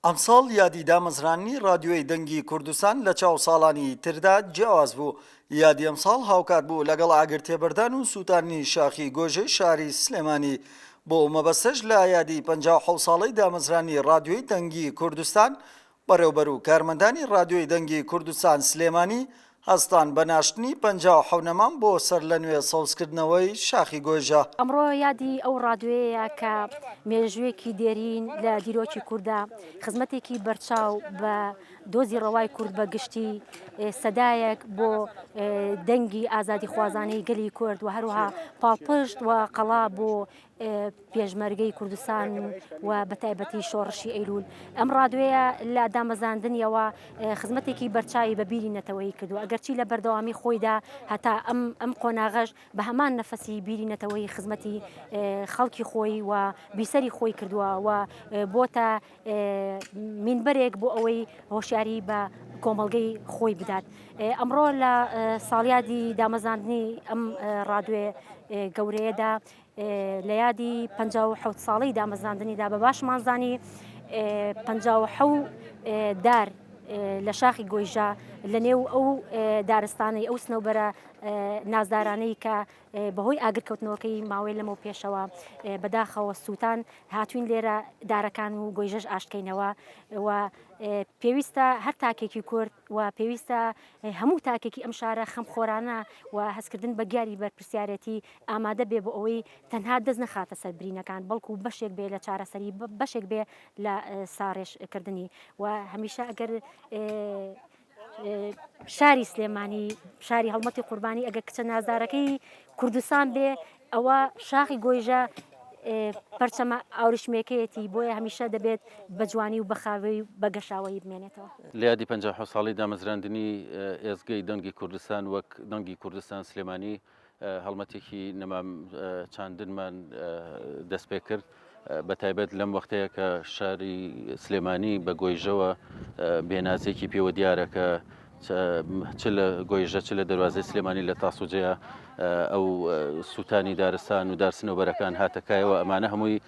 ئەمساڵ یادی دامەزرانی رادیۆی دەنگی کوردستان لە چاو ساڵانی تردا جیاواز بوو. یادی ئەمساڵ هاوکات بوو لەگەڵ ئاگرتێبەردان و سووتانی شاخی گۆژەی شاری سلێمانی. بۆ مەبەستەش لە یادی 57 ساڵەی دامەزرانی رادیۆی دەنگی کوردستان بەڕێوەبەر و کارمەندانی رادیۆی دەنگی کوردستان سلێمانی هەستان بە ناشتنی 57 نەمان بۆ سەر لە نوێ سەوزکردنەوەی شاخی گۆژە. ئەمڕۆ یادی ئەو ڕادیۆیە کە مێژوویەکی دێرین لە دیرۆکی کووردا، خزمەتێکی بەرچاو بە دۆزی ڕەوای کورد بە گشتی سەدایەک بۆ دەنگی ئازادی خوازانەی گەلی کورد و هەروها پاڵپشت و قەڵا بۆ پێشمەرگەی کوردستان و بەتایبەتی شۆڕشی ئەیلول. ئەم ڕادیۆیە لە دامەزاندنیەوە خزمەتێکی بەرچاوی بە بیری نەتەوەی کردو، ئەگەرچی لە بەردەوامی خۆیدا هەتا ئەم قۆناغەش بە هەمان نەفەسی بیری نەتەوەی خزمەتی خەڵکی خۆی و بیسەری خۆی کردووە و بۆتە مینبەرێک بۆ ئەوەی هۆشیاری بە کۆمەڵگەی خۆی بدات. ئەمڕۆ لە ساڵیادی دامەزاندنی ئەم ڕادیۆ گەورەیەدا لە یادی 57 ساڵەی دامەزاندنیدا بە باشمانزانی 57 دار لە شاخی گۆیژە لە نێو ئەو دارستانەی ئەو سنەوبەرە نازدارانەی کە بەهۆی ئاگرکەوتنەوەکەی ماوەی لەمە پێشەوە بەداخەوە سووتان هاتوین لێرە دارەکان و گۆیژەش ئاشکەینەوە و پێویستە هەر تاکێکی کورد و پێویستە هەموو تاکێکی ئەم شارە خەمخۆرانە و هەستکردن بە گیاری بەرپرسیارەتی ئامادە بێ بۆ ئەوەی تەنها دەست نەخاتە سەربرینەکان، بەڵکو بەشێک بێ لە چارەسەری، بەشێک بێ لە ساڕێژکردنی و هەمیشە ئەگەر شاری سلێمانی شاری هەڵمەتی قوربانی ئەگەر کچە نازدارەکەی کوردستان بێ ئەوە شاخی گۆیژە پەرچەمە ئاوریشمێکەیەتی بۆیە هەمیشە دەبێت بە جوانی و بەخاوی بەگەشاوەی بمێنێتەوە. لە یادی 57 ساڵی دامەزراندنی ئێزگەی دەنگی کوردستان وەک دەنگی کوردستان سلێمانی هەڵمەتێکی نەمام چاندنمان دەست پێ کرد، بە تایبەت لەم وەختەیە کە شاری سلێمانی بە گۆیژەوە بێنازێکی پێوە دیارە کە چ لە گۆیژە چ لە دەواازەی سلێمانی لە تاسوجەیە ئەو سووتانی دارستان و دارسنەوبەرەکان هاتەکایەوە ئەمانە هەمووی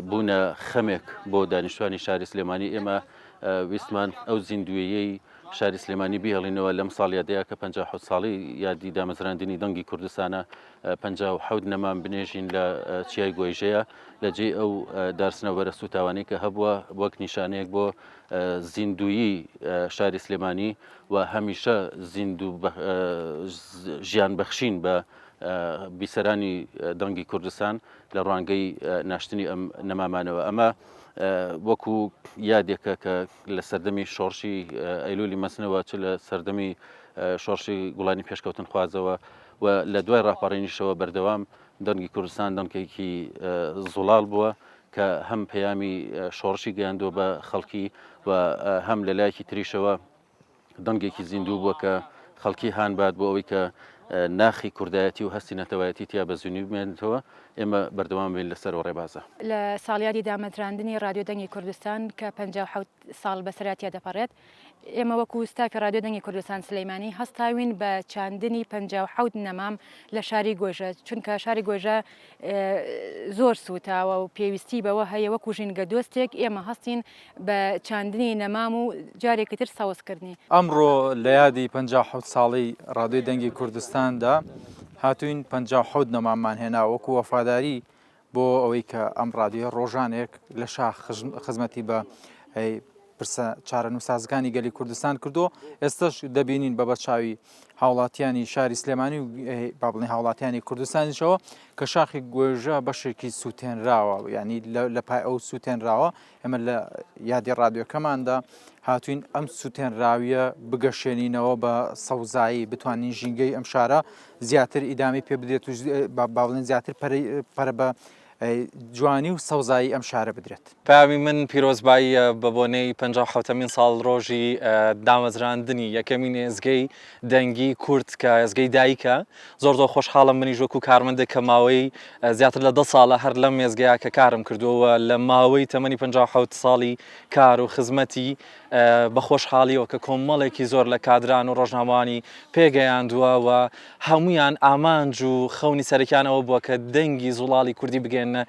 بوونە خەمێک بۆ دانیشتوانی شاری سلێمانی. ئێمە ویستمان ئەو زیندویەی شاری سلێمانی بیهێڵینەوە لەم ساڵیادەیە کە 57 ساڵی یادی دامەزراندنی دەنگی کوردستانە 57 نەمان بنێژین لە چیای گۆیژەیە لە جێ ئەو دارسنەوبەرە سوتاوانەی کە هەبووە وەک نیشانەیەک بۆ زیندویی شاری سلێمانی و هەمیشە ژیان بەخشین بە بیسەرانی دەنگی کوردستان لە ڕوانگەی ناشتنی ئەم نەمامانەوە. ئەمە وەکو یادێکە کە لە سەردەمی شۆڕشی ئەیلولی مەسنەوە چ لە سەردەمی شۆڕشی گوڵانی پێشکەوتن خوازەوە و لە دوای ڕاپەڕینیشەوە بەردەوام دەنگی کوردستان دەنگێکی زوڵال بووە کە هەم پەیامی شۆڕشی گەیاندووە بە خەڵکی و هەم لە لایەکی تریشەوە دەنگێکی زیندوو بووە کە خەڵکی هاانبات بۆ ئەوەی کە ناخی کوردایەتی و هەستی نەتەوایەتی تیا بە زوونی بمێنێتەوە. ئێمە بەردەوام بین لەسەر و ڕێبازە. لە ساڵیادی دامەزراندنی رادیۆ دەنگی کوردستان کە 57 ساڵ بەسەراتیا دەپەڕێت، ئێمە وەکو ستافی رادیۆ دەنگی کوردستان سلەیمانی هەستاوین بە چاندنی 57 نەمام لە شاری گۆیژە، چونکە شاری گۆیژە زۆر سوتاوە و پێویستی بەوە هەیە وەکو ژینگە دۆستێک ئێمە هەستین بە چاندنی نەمام و جارێکی تر ساوزکردنی. ئەمڕۆ لە یادی 57 ساڵی رادیۆی دەنگی کوردستاندا هاتوین 57 نەماممان هێنا وەکو وەفاداری بۆ ئەوەی کە ئەم رادیۆ ڕۆژانێک لە شاخ خزمەتی بە چارەنووسازەکانی گەلی کوردستان کردو. ئێستش دەبینین بە بەرچاوی هاوڵاتیانی شاری سلێمانی و با بڵێن هاوڵاتیانی کوردستانیشەوە کە شاخی گۆیژە بەشێکی سووتێنراوە، ینی لە پای ئەو سووتێنراوە ئێمە لە یادی رادیۆکەماندا هاتوین ئەم سووتێنراویە بگەشێنینەوە بە سەوزایی بتوانین ژینگەی ئەم شارە زیاتر ئیدامی پێ بدرێت و با بڵێن زیاتر پەرە بە جوانی و سەوزایی ئەم شارە بدرێت. پامی من پیرۆزباییە بە بۆنەی 57مین ساڵ ڕۆژی دامەزراندنی یەکەمین ئێزگەی دەنگی کورد کە ئێزگەی دایکە. زۆر خۆشحاڵم منیش وەکو کارمەندێک کە ماوەی زیاتر لە 10 ساڵە هەر لەم ئێزگەیە کە کارم کردووە لە ماوەی تەمەنی 57 ساڵی کار و خزمەتی بە خۆشحاڵیەوە کە کۆمەڵێکی زۆر لە کادران و ڕۆژنامەوانی پێگەیاندووە و هەمویان ئامانج و خەونی سەرەکیانەوە بووە کە دەنگی زوڵاڵی کوردی بگەێنە هێنە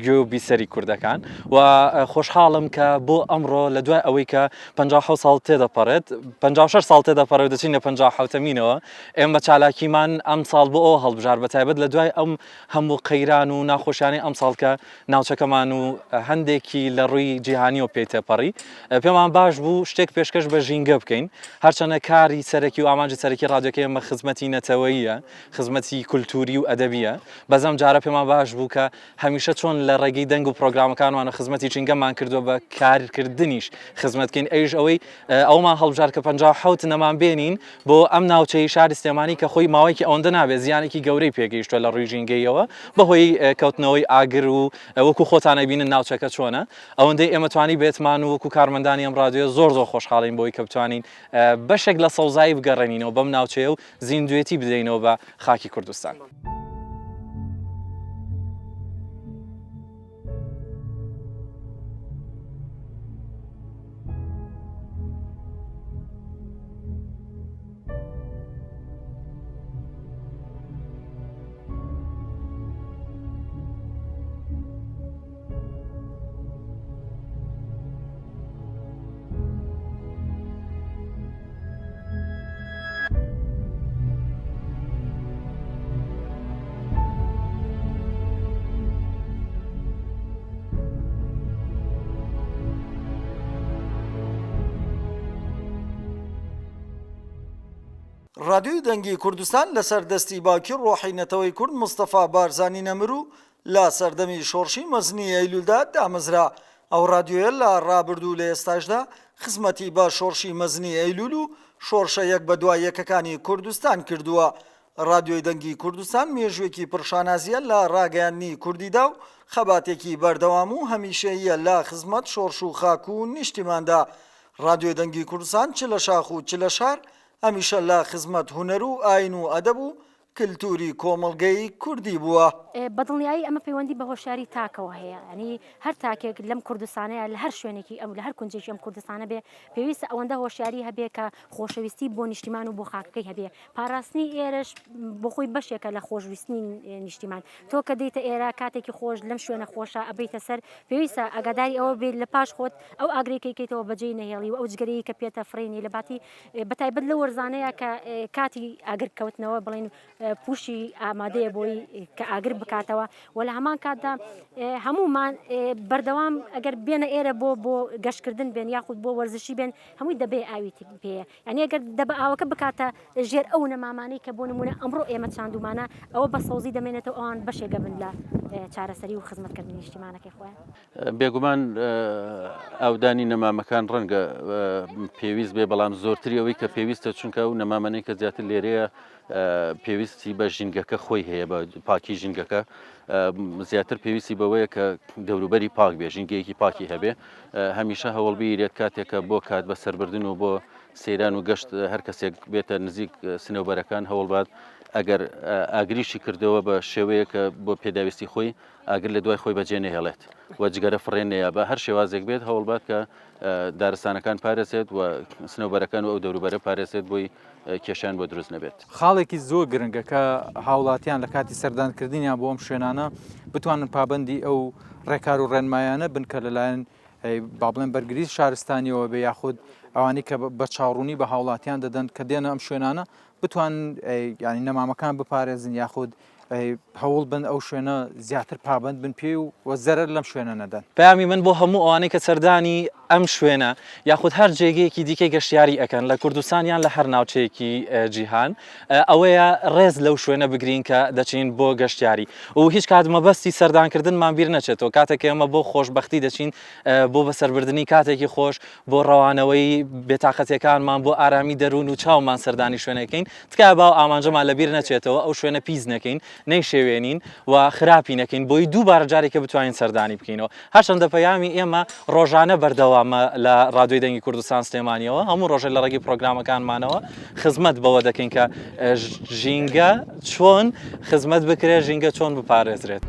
گوێ و بیسەری کوردەکان و خۆشحاڵم کە بۆ ئەمڕۆ لە دوای ئەوەی کە 56 ساڵ تێدەپەڕێت 56 ساڵ تێدەپەڕێت دەچینە 57مینەوە ئێمە چالاکیمان ئەم ساڵ بۆ ئەو هەڵبژار بەتایبەت لە دوای ئەم هەموو قەیران و ناخۆشیانی ئەم ساڵ کە ناوچەکەمان و هەندێکی لە ڕووی جیهانی و پێی تێپەڕی پێمان باش بوو شتێک پێشکەش بە ژینگە بکەین هەرچەنە کاری سەرەکی و ئامانجی سەرەکی ڕادیۆکەی ئێمە خزمەتی نەتەوەییە خزمەتی کولتوری و ئەدەبیە بەزەم جارە پێمان باش بوو کە هەمیشە چۆن لە ڕێگەی دەنگ و پرۆگرامەکانمان و خزمەتی جینگەمان کردووە بە کارکردنیش خزمەتکەین ئەویش ئەوەی ئەومان هەڵبژار کە 57 نەمان بێنین بۆ ئەم ناوچەی شاری سلێمانی کە خۆی ماوەیەکی ئەوەندە نابێت زیانێکی گەورەی پێگەیشتووە لە ڕووی ژینگەیەوە بەهۆی کەوتنەوەی ئاگر و وەکو خۆتانە بینن ناوچەکە چۆنە ئەوەندەی ئێمە توانی بێتمان و وەکو کارمەندانی ئەم ڕادیۆ زۆر خۆشحاڵین بۆی کە بتوانین بەشێک لە سەوزایی بگەڕێنینەوە بەم ناوچەیە و زیندوێتی بدەینەوە بە خاکی کوردستان. ڕادیۆی دەنگی کوردستان لەسەر دەستی باکی ڕۆحینەتەوەی کورد مستەفا بارزانی نەمر و لە سەردەمی شۆڕشی مەزنی ئەیلولدا دامەزرا ئەو ڕادیۆیە لە ڕابردوو لە ئێستاشدا خزمەتی بە شۆڕشی مەزنی ئەیلول و شۆڕشە یەک بە دوای یەکەکانی کوردستان کردووە ڕادیۆی دەنگی کوردستان مێژوێکی پرشانازیە لە ڕاگەیاندنی کوردیدا و خەباتێکی بەردەوام و هەمیشەیە لە خزمەت شۆڕش و خاک و نیشتیماندا ڕادیۆی دەنگی کوردستان چ لە شاخ و چ لە شار هەمیشە لە خزمەت هونەر و ئاین و ئەدەب و کللتوری کۆمەڵگەی کوردی بووە بەدڵنیایی ئەمە پەیوەندی بە هۆشیاری تاکەوە هەیە ینی هەر تاکێک لەم کوردستانەیە لە هەر شوێنێکی ئەم لە هەر کونجێکی ئەم کوردستانە بێ پێویستە ئەوەندە هۆشیاری هەبێ کە خۆشەویستی بۆ نیشتیمان و بۆ خاکەکەی هەبێ پاراستنی ئێرەش بۆ خۆی بەشێکە لە خۆشویستنی نیشتیمان تۆ کە دەیتە ئێرە کاتێکی خۆش لەم شوێنە خۆشە ئەبیتە سەر پێویستە ئاگاداری ئەوە بێت لە پاش خۆت ئەو ئاگرێکیکەیتەوە بەجێی نەهێڵی و ئەو جگەرەی کە پێتە فڕێنی لە باتی بەتایبەت لە وەرزانەیە کە کاتی ئاگرکەوتنەوە بڵێن پوشی ئامادەیە بۆی کە ئاگر بکاتەوە و لە هەمان کاتدا هەمومان بەردەوام ئەگەر بێنە ئێرە بۆ گەشتکردن بێن یاخود بۆ وەرزشی بێن هەمووی دەبێ ئاویتی پێ یعنی ئەگەر دەبە ئاوەکە بکاتە ژێر ئەو نەمامانەی کە بۆ نمونە ئەمڕۆ ئێمە چاندومانە ئەوە بە سەوزی دەمێنێتەوە ئەوان بەشێکە بن لە چارەسەری و خزمەتکردنی نیشتیمانەکەی خۆیان بێگومان ئەودانی نەمامەکان ڕەنگە پێویست بێ بەڵام زۆرتری ئەوەی کە پێویستە چونکە و نەمامانەی کە زیاتر لێرەیە پێویستی بە ژینگەکە خۆی هەیە بە پاکی ژینگەکە زیاتر پێویستی بەوەیە کە دەوروبەری پاک بێ ژینگەیەکی پاکی هەبێ هەمیشە هەوڵبیرێت کاتێکە بۆ کات بە سەربردن و بۆ سەیران و گەشت هەر کەسێک بێتە نزیک سنەوبەرەکان هەوڵبات ئەگەر ئاگریشی کردەوە بە شێوەیە کە بۆ پێداویستی خۆی ئاگر لە دوای خۆی بەجێ نەهێڵێت و جگەرە فڕێنەیە بە هەر شێوازێک بێت هەوڵبات کە دارستانەکان پارێزێت و سنەوبەرەکان و ئەو دەوروبەرە پارێزێت بۆی کێشان بۆ دروست نەبێت خاڵێکی زۆر گرنگە کە هاوڵاتیان لە کاتی سەردانکردنیان بۆ ئەم شوێنانە بتوانن پابندی ئەو ڕێکار و ڕێنمایانە بنکە لەلایەن با بڵێن بەرگریز شارستانیەوە بێ یاخود ئەوانی کە بە چاوڕوونی بە هاوڵاتیان دەدەن کە دێنە ئەم شوێنانە بتوان ینی نەمامەکان بپارێزن یاخود هەوڵ بن ئەو شوێنە زیاتر پابند بن پێ و وەزەرەر لەم شوێنە نەدەن پامی من بۆ هەموو ئەوانەی کە سەردانی ئەم شوێنە یاخود هەر جێگەیەکی دیکەی گەشتیاری ئەەکەن لە کوردستانیان لە هەر ناوچەیەکی جیهان ئەوەیە ڕێز لەو شوێنە بگرین کە دەچین بۆ گەشتیاری و هیچ کات مەبەستی سەردانکردنمان بیر نەچێتەوە کاتێک ئێمە بۆ خۆشبەختی دەچین بۆ بەسەربردننی کاتێکی خۆش بۆ ڕەوانەوەی بێتاقەتیەکانمان بۆ ئارامی دەروون و چاومان سەردانی شوێنەکەین تکای باو ئامانجەمان لەبیر نەچێتەوە ئەو شوێنە پیس نەکەین نەیشێوێنین و خراپی نەکەین بۆی دووبارە جارێکە بتوانین سەردانی بکەینەوە هەرچەندە پەیامی ئێمە ڕۆژانە بەردەوامە لە ڕادیۆی دەنگی کوردستان سلێمانیەوە هەموو ڕۆژێ لە ڕێگەی پرۆگرامەکانمانەوە خزمەت بەوە دەکەین کە ژینگە چۆن خزمەت بکرێت ژینگە چۆن بپارێزرێت